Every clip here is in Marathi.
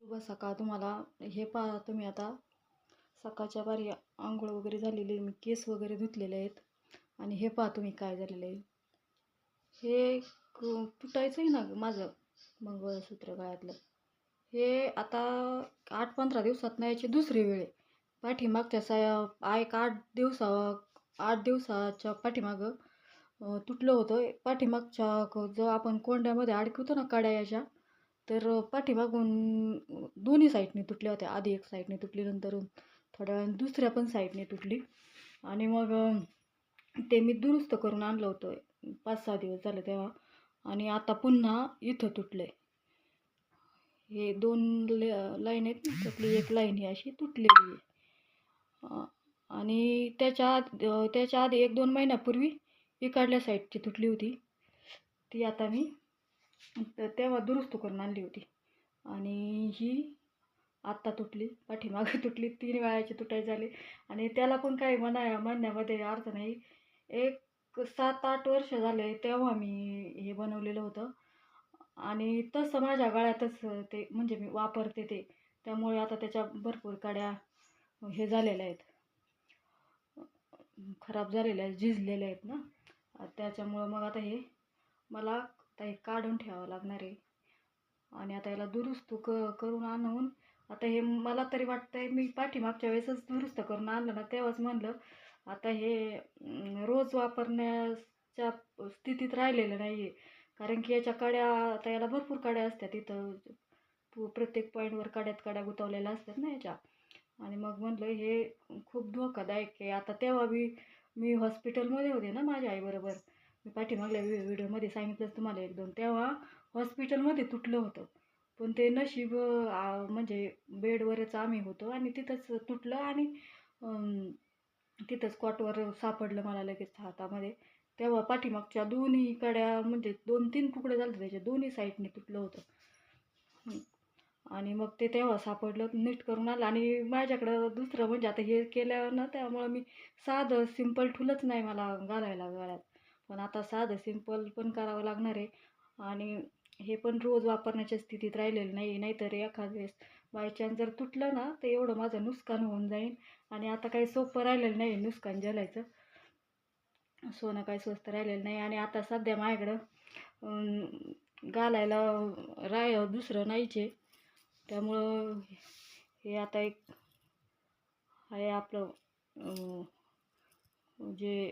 शुभ सकाळ तुम्हाला. हे पहा तुम्ही आता सकाळच्या बारी आंघोळ वगैरे झालेली आहे. मी केस वगैरे धुतलेले आहेत आणि हे पहा तुम्ही काय झालेलं आहे. हे तुटायचं आहे ना माझं मंगळसूत्र गळ्यातलं. हे आता 8-15 दिवसात याची दुसरी वेळ आहे. पाठीमागच्या एक 8 दिवसाच्या पाठीमागं तुटलं होतं. पाठीमागच्या जो आपण कोंड्यामध्ये अडकवतो ना कड्या याच्या, तर पाठीमागून दोन्ही साईडने तुटल्या होत्या. आधी एक साईडने तुटली, नंतर थोड्या वेळाने दुसऱ्या पण साईडने तुटली. आणि मग ते मी दुरुस्त करून आणलं होतं 5-6 दिवस झाले तेव्हा. आणि आता पुन्हा इथं तुटलं आहे. हे 2 लाईन आहेत ना, त्यातली एक लाईन ही अशी तुटलेली आहे. आणि त्याच्या आधी 1-2 महिन्यापूर्वी इकडल्या साईडची तुटली होती. ती आता मी तेव्हा दुरुस्त करून आणली होती. आणि ही आत्ता तुटली, पाठीमागे तुटली. 3 वेळाची तुटायची झाली. आणि त्याला पण काही म्हणण्यामध्ये अर्थ नाही. एक 7-8 वर्ष झाले तेव्हा मी हे बनवलेलं होतं. आणि तसं माझ्या गळ्यातच ते म्हणजे मी वापरते ते. त्यामुळे आता त्याच्या भरपूर काड्या हे झालेल्या आहेत, खराब झालेल्या आहेत, झिजलेल्या आहेत ना. त्याच्यामुळं मग आता हे मला आता हे काढून ठेवावं लागणार आहे. आणि आता याला दुरुस्त करून आणून आता हे मला तरी वाटतंय, मी पाठीमागच्या वेळेसच दुरुस्त करून आणलं ना, तेव्हाच म्हणलं आता हे रोज वापरण्याच्या स्थितीत राहिलेलं नाही आहे. कारण की याच्या कड्या, आता याला भरपूर कड्या असतात इथं, प्रत्येक पॉईंटवर कड्या गुंतवलेल्या असतात ना याच्या. आणि मग म्हणलं हे खूप धोकादायक आहे. आता तेव्हा मी हॉस्पिटलमध्ये होते ना माझ्या आईबरोबर. मी पाठीमागल्या व्हिडिओमध्ये सांगितलं तुम्हाला 1-2. तेव्हा हॉस्पिटलमध्ये तुटलं होतं. पण ते नशीब म्हणजे बेडवरच आम्ही होतो आणि तिथंच तुटलं. आणि तिथंच कॉटवर सापडलं मला लगेच हातामध्ये. तेव्हा पाठीमागच्या दोन्ही कड्या म्हणजे 2-3 तुकडे झाले, त्याच्या दोन्ही साईडने तुटलं होतं. आणि मग ते तेव्हा सापडलं, नीट करून आलं. आणि माझ्याकडं दुसरं म्हणजे आता हे केल्यावर ना, त्यामुळं मी साधं सिंपल ठुलंच नाही मला घालायला गळ्यात. पण आता साधं सिंपल पण करावं लागणार आहे. आणि हे पण रोज वापरण्याच्या स्थितीत राहिलेलं नाही. नाहीतर एखाद वेळेस बाय चान्स जर तुटलं ना, तर एवढं माझं नुकसान होऊन जाईल. आणि आता काही सोपं राहिलेलं नाही नुकसान झेलायचं. सोनं काही स्वस्त राहिलेलं नाही. आणि आता सध्या माझ्याकडं घालायला दुसरं नाहीच आहे. त्यामुळं हे आता एक आहे आपलं जे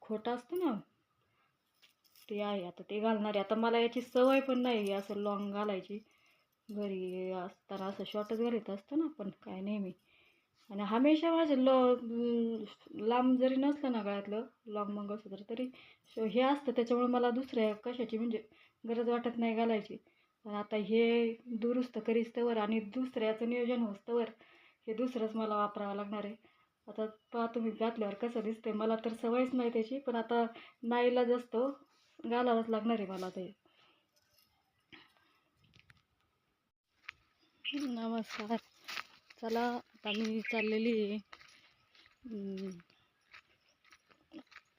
खोटं असतं ना, ते आहे. आता ते घालणार आहे. आता मला याची सवय पण नाही असं लॉंग घालायची. घरी असताना असं शॉर्टच घालत असतं ना आपण काय नेहमी. आणि हमेशा माझं लांब जरी नसलं ना गळ्यातलं लॉंग मंगळसूत्र, तरी हे असतं. त्याच्यामुळे मला दुसऱ्या कशाची म्हणजे गरज वाटत नाही घालायची. पण आता हे दुरुस्त करीस्तवर आणि दुसऱ्याचं नियोजन होस्तवर हे दुसरंच मला वापरावं लागणार आहे. आता पहा तुम्ही घातल्यावर कसं दिसतंय. मला तर सवयच नाही त्याची, पण आता नाईलाज असतो, घालावंच लागणार आहे मला ते. नमस्कार. चला आता मी चाललेली आहे,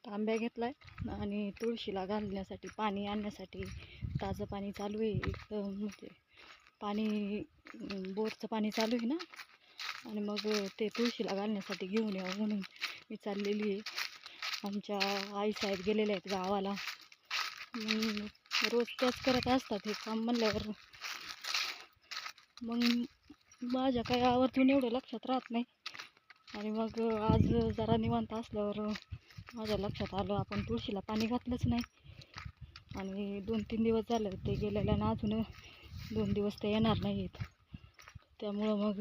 तांब्या घेतलाय आणि तुळशीला घालण्यासाठी पाणी आणण्यासाठी. ताजं पाणी चालू आहे एकदम, म्हणजे पाणी बोरचं पाणी चालू आहे ना. आणि मग ते तुळशीला घालण्यासाठी घेऊन यावं म्हणून मी चाललेली आहे. आमच्या आईसाहेब गेलेले आहेत गावाला. रोज त्याच करत असतात हे काम म्हणल्यावर मग माझ्या काही आवर्जून एवढं लक्षात राहत नाही. आणि मग आज जरा निवांत असल्यावर माझ्या लक्षात आलं आपण तुळशीला पाणी घातलंच नाही. आणि 2-3 दिवस झाले ते गेलेल्या, आणि अजून 2 दिवस ते येणार नाही आहेत. त्यामुळं मग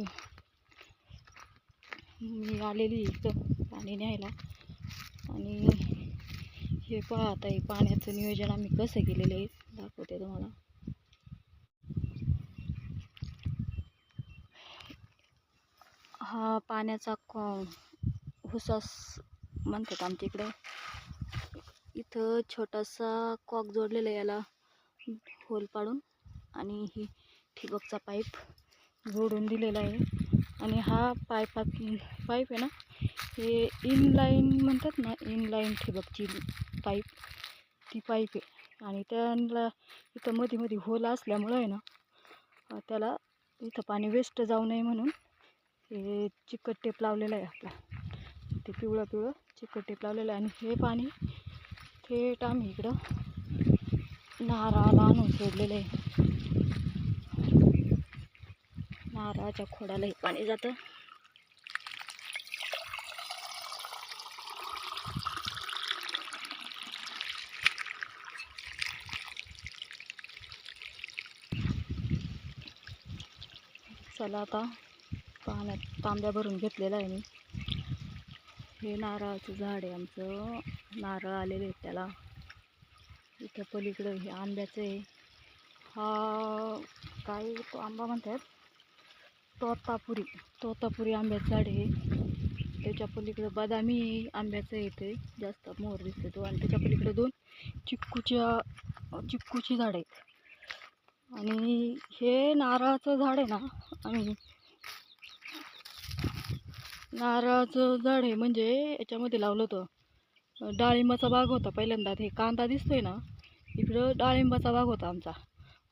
मी आलेली इथं पाणी न्यायला. आणि हे पहा आता हे पाण्याचं नियोजन आम्ही कसं केलेलं आहे दाखवते तुम्हाला. हा पाण्याचा हुसास म्हणतात आमच्या इकडं. इथं छोटासा कॉक जोडलेला आहे, याला होल पाडून. आणि ही ठिबकचा पाईप जोडून दिलेला आहे. आणि हा पाईप आहे ना, हे इनलाईन म्हणतात ना, इनलाईन ठिबकची पाईप, ती पाईप आहे. आणि त्यांना इथं मध्ये होल असल्यामुळं आहे ना, त्याला इथं पाणी वेस्ट जाऊ नये म्हणून हे चिकट टेप लावलेलं आहे आपला. ते पिवळं पिवळं चिकट टेप लावलेलं आहे. आणि हे पाणी थेट आम्ही इकडं नारळाला आणून सोडलेलं आहे. नारळाच्या खोडाला हे पाणी जातं. चला आता पाण्यात तांब्या भरून घेतलेला आहे मी. हे नारळाचं झाड आहे आमचं. नारळ आलेले आहेत त्याला. इथं पलीकडं हे आंब्याचं आहे. हा काय तो आंबा म्हणतात, तोतापुरी आंब्याचं झाड आहे. त्याच्या पलीकडं बदामी आंब्याचं येते, जास्त मोहर दिसते तो. आणि त्याच्या पलीकडे 2 चिक्कूची झाड आहेत. आणि हे नारळाचं झाड आहे ना, आम्ही नारळाचं झाड आहे म्हणजे याच्यामध्ये लावलं होतं. डाळिंबाचा बाग होता पहिल्यांदा. हे कांदा दिसतोय ना, इकडं डाळिंबाचा बाग होता आमचा.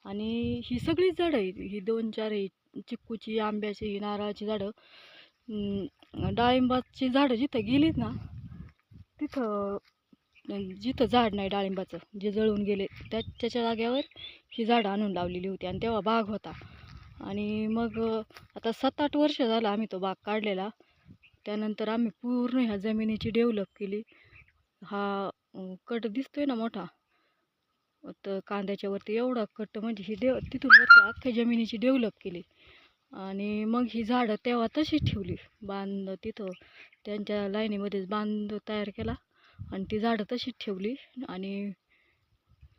आणि ही सगळीच झाडं आहेत, ही 2-4 आहे, चिक्कूची, आंब्याची, नारळाची झाडं. डाळिंबाची झाडं जिथं गेलीत ना, तिथं जिथं झाड नाही डाळिंबाचं, जे जळून गेले त्याच्या जाग्यावर ही झाडं आणून लावलेली होती. आणि तेव्हा बाग होता. आणि मग आता 7-8 वर्ष झालं आम्ही तो बाग काढलेला. त्यानंतर आम्ही पूर्ण ह्या जमिनीची डेव्हलप केली. हा कट दिसतोय ना मोठा, तर कांद्याच्या वरती एवढा कट, म्हणजे ही तिथून वरती अख्ख्या जमिनीची डेव्हलप केली. आणि मग ही झाडं तेव्हा तशीच ठेवली तिथं त्यांच्या लाईनीमध्येच बांध तयार केला आणि ती झाडं तशीच ठेवली. आणि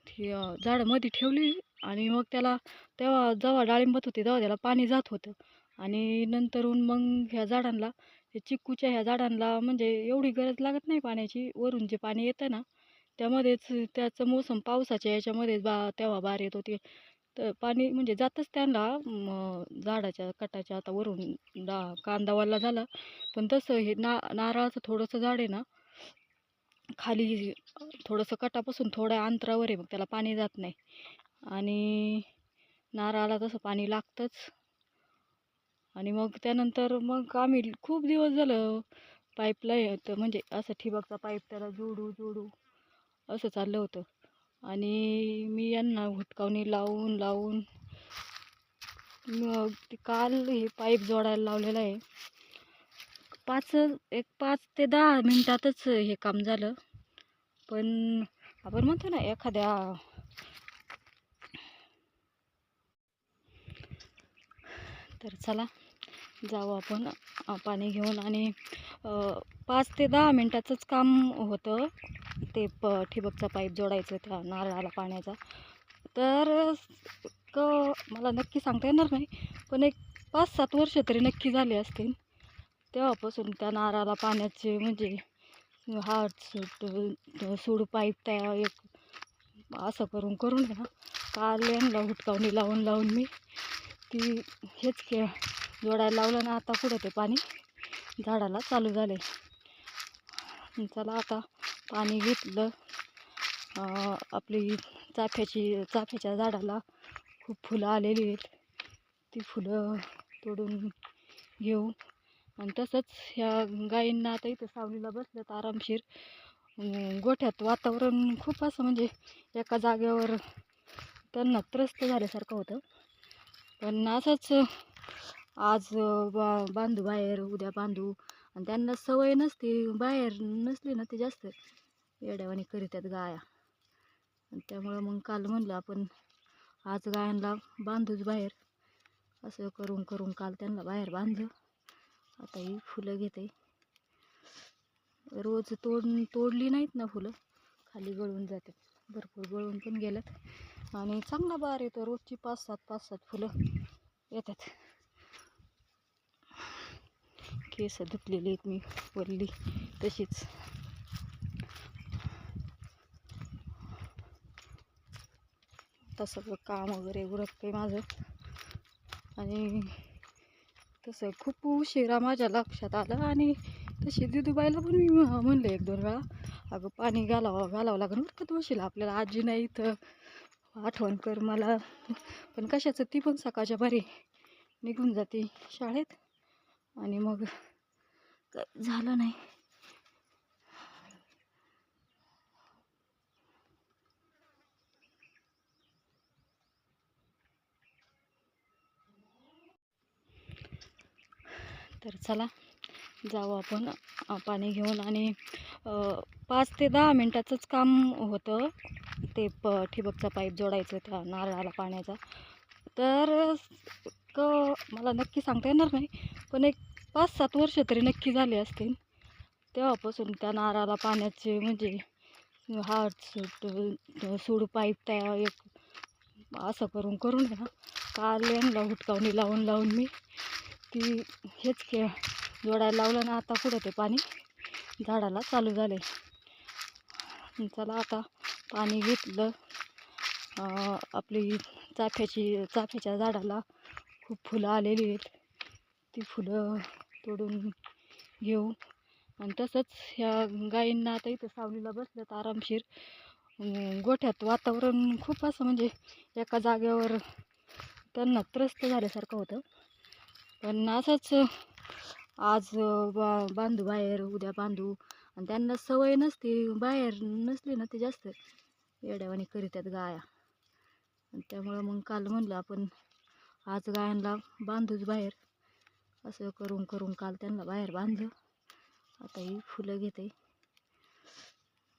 ती झाडं मध्ये ठेवली. आणि मग त्याला तेव्हा जेव्हा डाळिंबात होते तेव्हा त्याला पाणी जात होतं. आणि नंतरून मग ह्या झाडांना, हे चिक्कूच्या ह्या झाडांना म्हणजे एवढी गरज लागत नाही पाण्याची. वरून जे पाणी येतं ना त्यामध्येच त्याचं मोसम पावसाच्या याच्यामध्येच तेव्हा बार येत होती. तर पाणी म्हणजे जातच त्यांना झाडाच्या कटाच्या. आता वरून कांदावाला झाला, पण तसं हे नारळाचं थोडंसं झाड आहे ना, खाली थोडंसं कटापासून थोड्या अंतरावर आहे, मग त्याला पाणी जात नाही. आणि नारळाला तसं पाणी लागतंच. आणि मग त्यानंतर मग आम्ही खूप दिवस झालं पाईपलाईन, म्हणजे असं ठिबकचा पाईप त्याला जोडू असं चाललं होतं. आणि मी यांना हुटकावणी लावून मग ते काल हे पाईप जोडायला लावलेलं आहे. 5 ते 10 मिनिटातच हे काम झालं. पण आपण म्हणतो ना एखाद्या, तर चला जाऊ आपण पाणी घेऊन. आणि 5 ते 10 मिनिटाचंच काम होतं ते ठिबकचा पाईप जोडायचं त्या नारळाला पाण्याचा. तर मला नक्की सांगता येणार नाही, पण एक 5-7 वर्ष तरी नक्की झाले असतील. तेव्हापासून त्या नारळाला पाण्याचे म्हणजे सोडू पाईप तयार एक असं करून ना, काल यांना हुटकावणी लावून मी ती हेच जोडायला लावलं ना. आता पुढं ते पाणी झाडाला चालू झाले. चला आता पाणी घेतलं. आपली चाफ्याच्या झाडाला खूप फुलं आलेली आहेत, ती फुलं तोडून घेऊ. आणि तसंच ह्या गायींना आता इथं सावलीला बसल्यात आरामशीर. गोठ्यात वातावरण खूप असं म्हणजे एका जागेवर त्यांना त्रस्त झाल्यासारखं होतं. पण असंच आज बांधू बाहेर, उद्या बांधू. आणि त्यांना सवय नसते, बाहेर नसली ना ते जास्त येड्यावानी करीतात गाया. आणि त्यामुळं मग काल म्हणलं आपण आज गायांना बांधूच बाहेर. असं करून काल त्यांना बाहेर बांधलं. आता ही फुलं घेते. रोज तोडली नाहीत ना फुलं, खाली गळून जातात. भरपूर गळून पण गेल्यात. आणि चांगला बार येतो रोजची 5-7 फुलं येतात. केस धुतलेली आहेत मी वरली तशीच. तसं काम वगैरे उरकते माझं. आणि तसं खूप उशिरा माझ्या लक्षात आलं. आणि तशी दिदूबाईला पण मी म्हणले 1-2 वेळा, अगं पाणी घालावं लागेल बरं का तुळशीला आपल्याला. आजी नाही इथं, आठवण कर मला. पण कशाचं, ती पण सकाळच्या भारी निघून जाते शाळेत आणि मग काय झालं नाही. तर चला जाऊ आपण पाणी घेऊन. आणि 5 ते 10 मिनटाचंच काम होतं ते ठिबकचा पाईप जोडायचं त्या नारळाला पाण्याचा. तर मला नक्की सांगता येणार नाही, पण एक 5-7 वर्ष तरी नक्की झाले असतील तेव्हापासून त्या नारळाला पाण्याचे म्हणजे सूड पाईप त्या एक असं करून आहे ना, काल यांना हुटकावणी लावून मी ती हेच जोडायला लावलं ना. आता पुढं ते पाणी झाडाला चालू झाले. चला आता पाणी घेतलं. आपली चाफ्याच्या झाडाला खूप फुलं आलेली आहेत, ती फुलं तोडून घेऊ. आणि तसंच ह्या गायींना आता इथं सावलीला बसल्यात आरामशीर. गोठ्यात वातावरण खूप असं म्हणजे एका जागेवर त्यांना त्रस्त झाल्यासारखं होतं. पण असंच आज बांधू बाहेर, उद्या बांधू. आणि त्यांना सवय नसते, बाहेर नसली ना ते जास्त येड्यावानी करीतात गाया. आणि त्यामुळं मग काल म्हणलं आपण आज गायांना बांधूच बाहेर. असं करून काल त्यांना बाहेर बांधलं. आता ही फुलं घेते.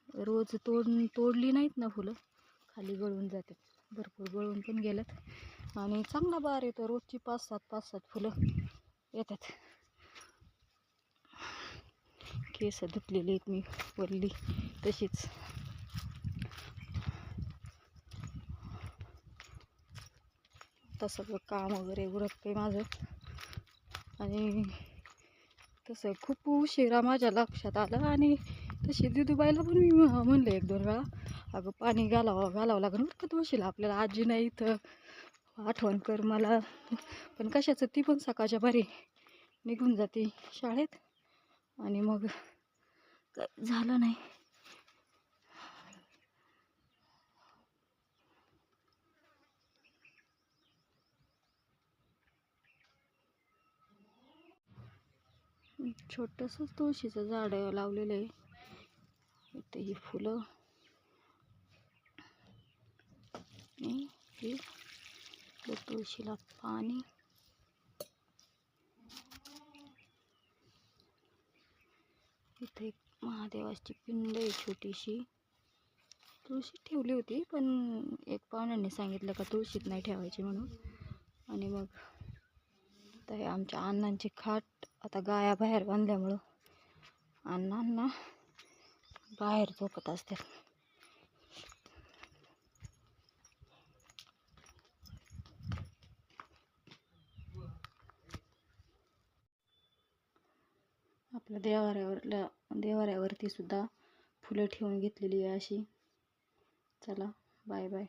रोज तोडली नाहीत ना फुलं, खाली गळून जातात. भरपूर गळून पण गेल्यात आणि चांगला बार येतो. रोजची 5-7 फुलं येतात. केस धुतलेली आहेत मी, वरली तशीच. आता सगळं काम वगैरे उरकते माझं. आणि तसं खूप उशिरा माझ्या लक्षात आलं. आणि तशी दुधूबाईला पण मी म्हणले 1-2 वेळा, अगं पाणी घालावं लागेल बरं का तुळशीला आपल्याला. आजी नाही इथं, आठवण कर मला. पण कशाचं, ती पण सकाळच्या भारी निघून जाते शाळेत आणि मग काय झालं नाही. छोटंसं तुळशीचं झाड लावलेलं आहे. इथे ही फुलं आणि हे तुळशीला पाणी. इथे एक महादेवाची पिंड आहे छोटीशी. तुळशी ठेवली होती, पण एक पाहुण्यांनी सांगितलं का तुळशीत नाही ठेवायची म्हणून. आणि मग आता हे आमच्या अण्णांची खाट आता गाया बाहेर बांधल्यामुळं अण्णांना बाहेर झोपत असतात. आपल्या देवाऱ्यावरती सुद्धा फुलं ठेवून घेतलेली आहे अशी. चला बाय बाय.